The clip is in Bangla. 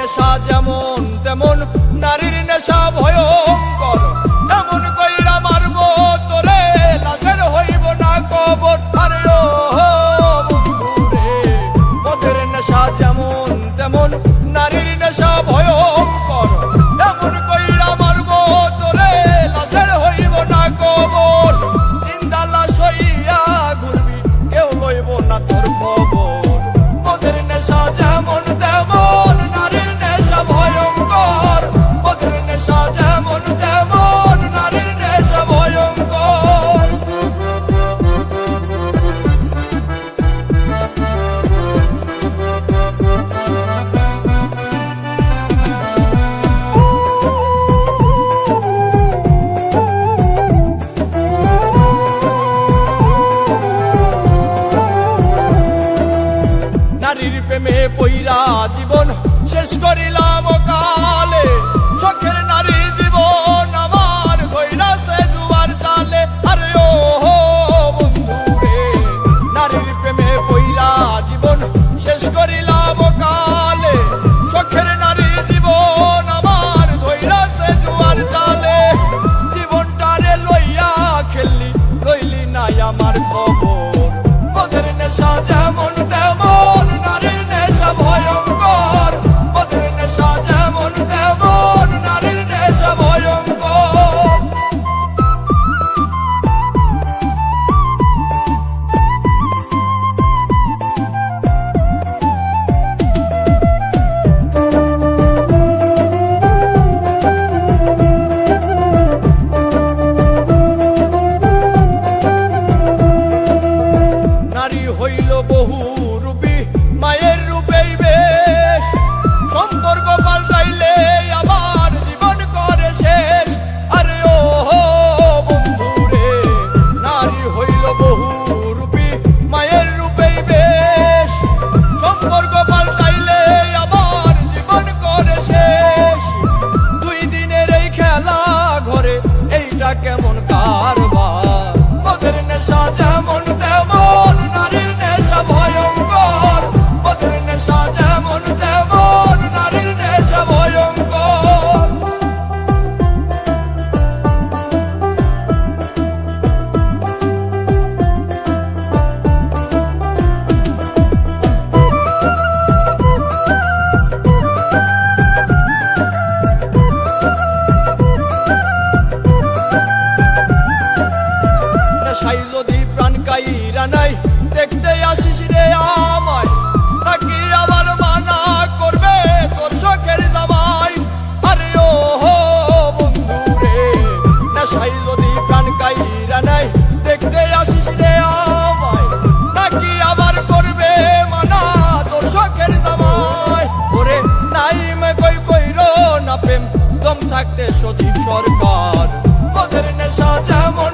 নেশা যেমন তেমন নারীর নেশা ভয়ঙ্কর। এমন কইরা মারবো তোরে লাশের হইব না কবর। আরে ও বন্ধুরে, মদের নেশা যেমন তেমন নারীর নেশা ভয়ঙ্কর। এমন কইরা মারবো তোরে লাশের হইব না কবর। জিন্দা লাশ হইয়া ঘুরবি কেউ লইব না তোর খবর। মদের নেশা যেমন তেমন নারীর নেশা ভয়ঙ্কর। মদের নেশা যেমন তেমন নারীর নেশা ভয়ঙ্কর। নারীর প্রেমে পইরা জীবন শেষ করিলাম কালে। শখের নারী জীবন আমার ধইরাছে জুয়ার জালে। আরে ও বন্ধুরে, নারীর প্রেমে পইরা জীবন শেষ করিলাম কালে। শখের নারী জীবন আমার ধইরাছে জুয়ার জালে। জীবনটারে লইয়া খেললি লইলি নাই আমার খবর। মদের নেশা যেমন তেমন নারীর নেশা ভয়ঙ্কর। মদের নেশা যেমন তেমন নারীর নেশা ভয়ঙ্কর। নারী হইল বহু রূপী মায়ের রূপেই বেশ। সম্পর্ক পাল্টাইলে আবার জীবন করে শেষ। আরে ও বন্ধুরে, নারী হইল বহু রূপী মায়ের রূপেই বেশ। সম্পর্ক পাল্টাইলে আবার জীবন করে শেষ। দুই দিনের এই খেলা ঘরে এইটা কেমন কারবার। মদের নেশা যেমন তেমন নারীর নেশা ভয়ঙ্কর। মদের নেশা যেমন তেমন নারীর নেশা ভয়ঙ্কর। নেশাই যদি প্রাণ কাইরা নাই দেখতে আসিস রে আমায়। নাকি আবার মানা করবে তোর শখের জামাই। আরে ও বন্ধুরে, নেশাই যদি প্রাণ কাইরা নাই দেখতে আসিস রে আমায়। নাকি আবার করবে মানা তোর শখের জামাই। ওরে নাইমে কইর না প্রেম দম থাকতে সজীব সরকার। মদের নেশা যেমন